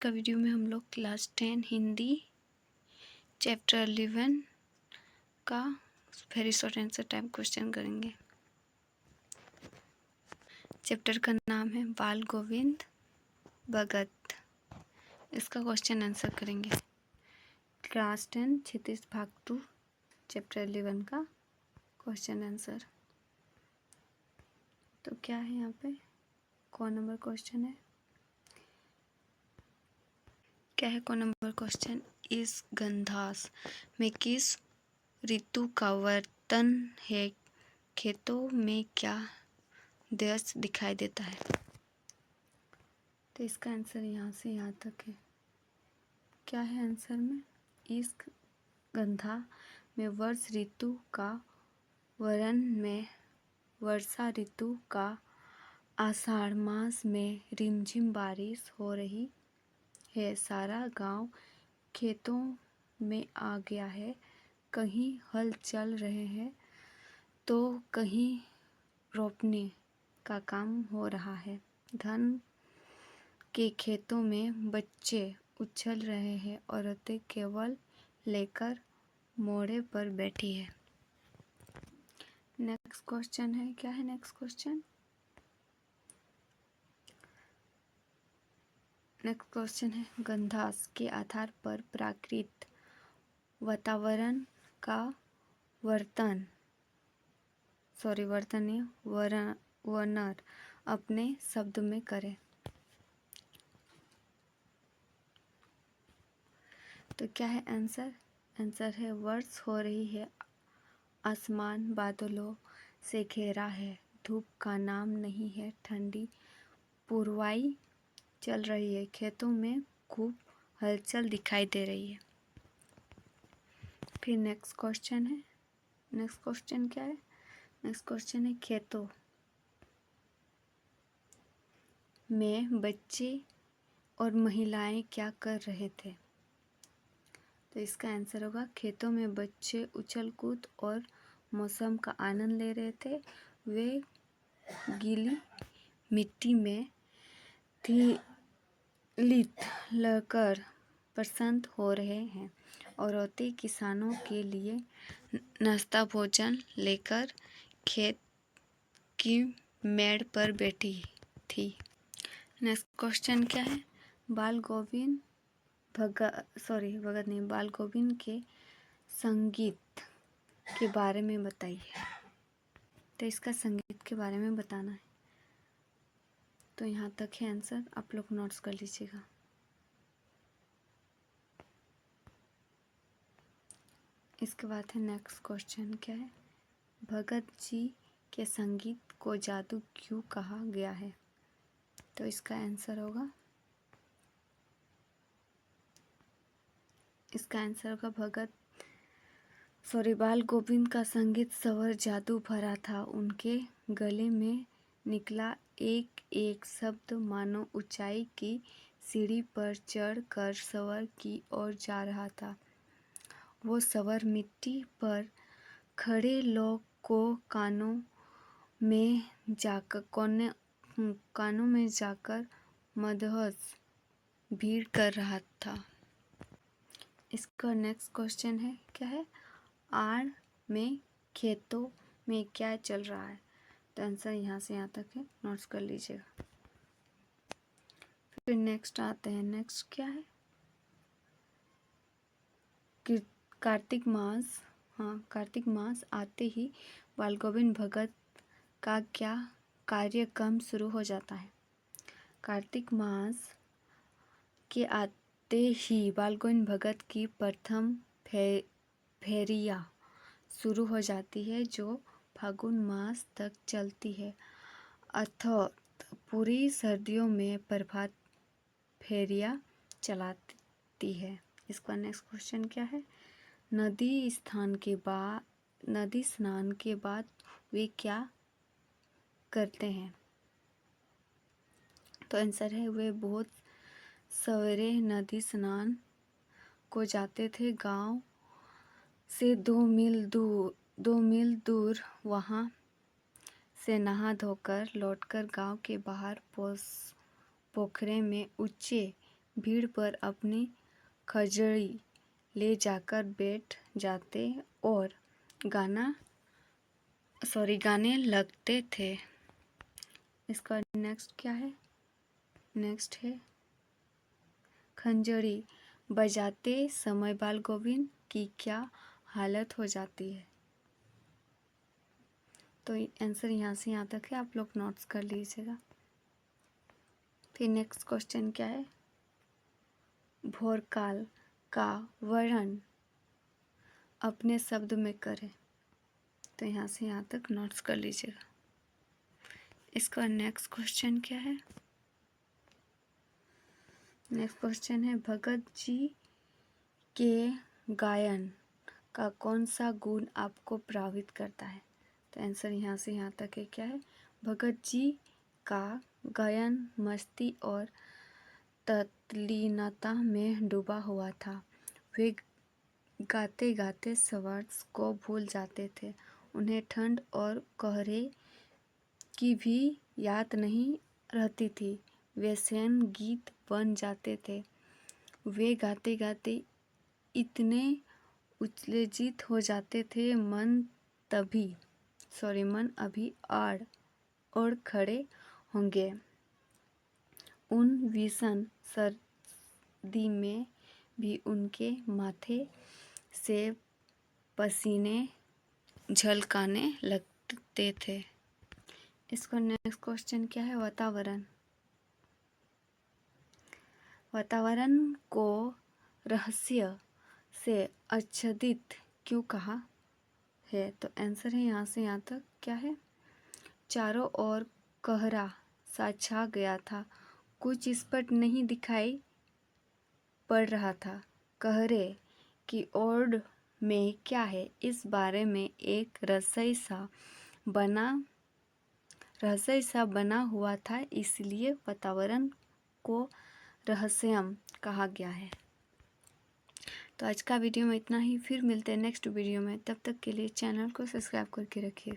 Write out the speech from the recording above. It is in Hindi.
का वीडियो में हम लोग क्लास 10 हिंदी चैप्टर 11 का very short answer type question करेंगे। चैप्टर का नाम है बाल गोविंद भगत। इसका क्वेश्चन आंसर करेंगे। क्लास 10 क्षितिज भाग 2 चैप्टर 11 का क्वेश्चन आंसर। तो क्या है यहाँ पे, कौन नंबर क्वेश्चन है, क्या है कौन नंबर क्वेश्चन। इस गंधास में किस ऋतु का वर्तन है, खेतों में क्या दृश्य दिखाई देता है। तो इसका आंसर यहाँ से यहाँ तक है। क्या है आंसर में, इस गंधा में वर्ष ऋतु का वर्णन में वर्षा ऋतु का आषाढ़ मास में रिमझिम बारिश हो रही है। सारा गांव खेतों में आ गया है। कहीं हल चल रहे हैं तो कहीं रोपने का काम हो रहा है। धान के खेतों में बच्चे उछल रहे हैं। औरतें केवल लेकर मोड़े पर बैठी है। नेक्स्ट क्वेश्चन है, क्या है नेक्स्ट क्वेश्चन। नेक्स्ट क्वेश्चन है गंधास के आधार पर प्राकृतिक वातावरण का वर्णन अपने शब्द में करें। तो क्या है आंसर, आंसर है वर्ष हो रही है, आसमान बादलों से घेरा है, धूप का नाम नहीं है, ठंडी पूर्वाई चल रही है, खेतों में खूब हलचल दिखाई दे रही है। फिर नेक्स्ट क्वेश्चन है, नेक्स्ट क्वेश्चन क्या है, नेक्स्ट क्वेश्चन है खेतों में बच्चे और महिलाएं क्या कर रहे थे। तो इसका आंसर होगा खेतों में बच्चे उछल कूद और मौसम का आनंद ले रहे थे। वे गीली मिट्टी में लित लकर प्रसन्न हो रहे हैं। औरतें किसानों के लिए नाश्ता भोजन लेकर खेत की मेड़ पर बैठी थी। नेक्स्ट क्वेश्चन क्या है, बाल गोविंद बाल गोविंद के संगीत के बारे में बताइए। तो इसका संगीत के बारे में बताना है। तो यहाँ तक है आंसर, आप लोग नोट्स कर लीजिएगा। इसके बाद है नेक्स्ट क्वेश्चन क्या है, भगत जी के संगीत को जादू क्यों कहा गया है। तो इसका आंसर होगा, इसका आंसर होगा बाल गोविंद का संगीत स्वर जादू भरा था। उनके गले में निकला एक एक शब्द मानो ऊंचाई की सीढ़ी पर चढ़ कर स्वर की ओर जा रहा था। वो स्वर मिट्टी पर खड़े लोग को कानों में जाकर मदहस भीड़ कर रहा था। इसका नेक्स्ट क्वेश्चन है क्या है, आड़ में खेतों में क्या चल रहा है। तो आंसर यहाँ से यहाँ तक है, नोट्स कर लीजिएगा। फिर नेक्स्ट आते हैं, नेक्स्ट क्या है, कार्तिक मास आते ही बाल गोविंद भगत का क्या कार्यक्रम शुरू हो जाता है। कार्तिक मास के आते ही बाल गोविंद भगत की प्रथम फेरिया शुरू हो जाती है, जो फागुन मास तक चलती है। अर्थात पूरी सर्दियों में प्रभात फेरिया चलाती है। इसका नेक्स्ट क्वेश्चन क्या है, नदी स्नान के बाद वे क्या करते हैं। तो आंसर है वे बहुत सवेरे नदी स्नान को जाते थे। गांव से 2 मील दूर वहां से नहा धोकर लौटकर गांव के बाहर पोखरे में ऊंचे भीड़ पर अपनी खजड़ी ले जाकर बैठ जाते और गाने लगते थे। इसका नेक्स्ट क्या है? नेक्स्ट है खंजरी बजाते समय बाल गोविंद की क्या हालत हो जाती है? तो आंसर यहाँ से यहाँ तक है, आप लोग नोट्स कर लीजिएगा। फिर नेक्स्ट क्वेश्चन क्या है? भोरकाल का वर्णन अपने शब्द में करें। तो यहाँ से यहाँ तक नोट्स कर लीजिएगा। इसका नेक्स्ट क्वेश्चन क्या है? नेक्स्ट क्वेश्चन है भगत जी के गायन का कौन सा गुण आपको प्रभावित करता है? तो आंसर यहाँ से यहाँ तक है, क्या है? भगत जी का गायन मस्ती और तल्लीनता में डूबा हुआ था। वे गाते गाते वर्ड्स को भूल जाते थे। उन्हें ठंड और कोहरे की भी याद नहीं रहती थी। वे स्वयं गीत बन जाते थे। वे गाते गाते इतने उत्तेजित हो जाते थे मन अभी आड़ और खड़े होंगे। उन भीषण सर्दी में भी उनके माथे से पसीने झलकाने लगते थे। इसका नेक्स्ट क्वेश्चन क्या है? वातावरण को रहस्य से आच्छादित क्यों कहा है? तो आंसर है यहाँ से यहाँ तक, क्या है? चारों ओर कोहरा सा छा गया था। कुछ स्पष्ट नहीं दिखाई पड़ रहा था। कोहरे की ओर में क्या है, इस बारे में एक रहस्य सा बना हुआ था, इसलिए वातावरण को रहस्यमय कहा गया है। तो आज का वीडियो में इतना ही। फिर मिलते हैं नेक्स्ट वीडियो में। तब तक के लिए चैनल को सब्सक्राइब करके रखिए।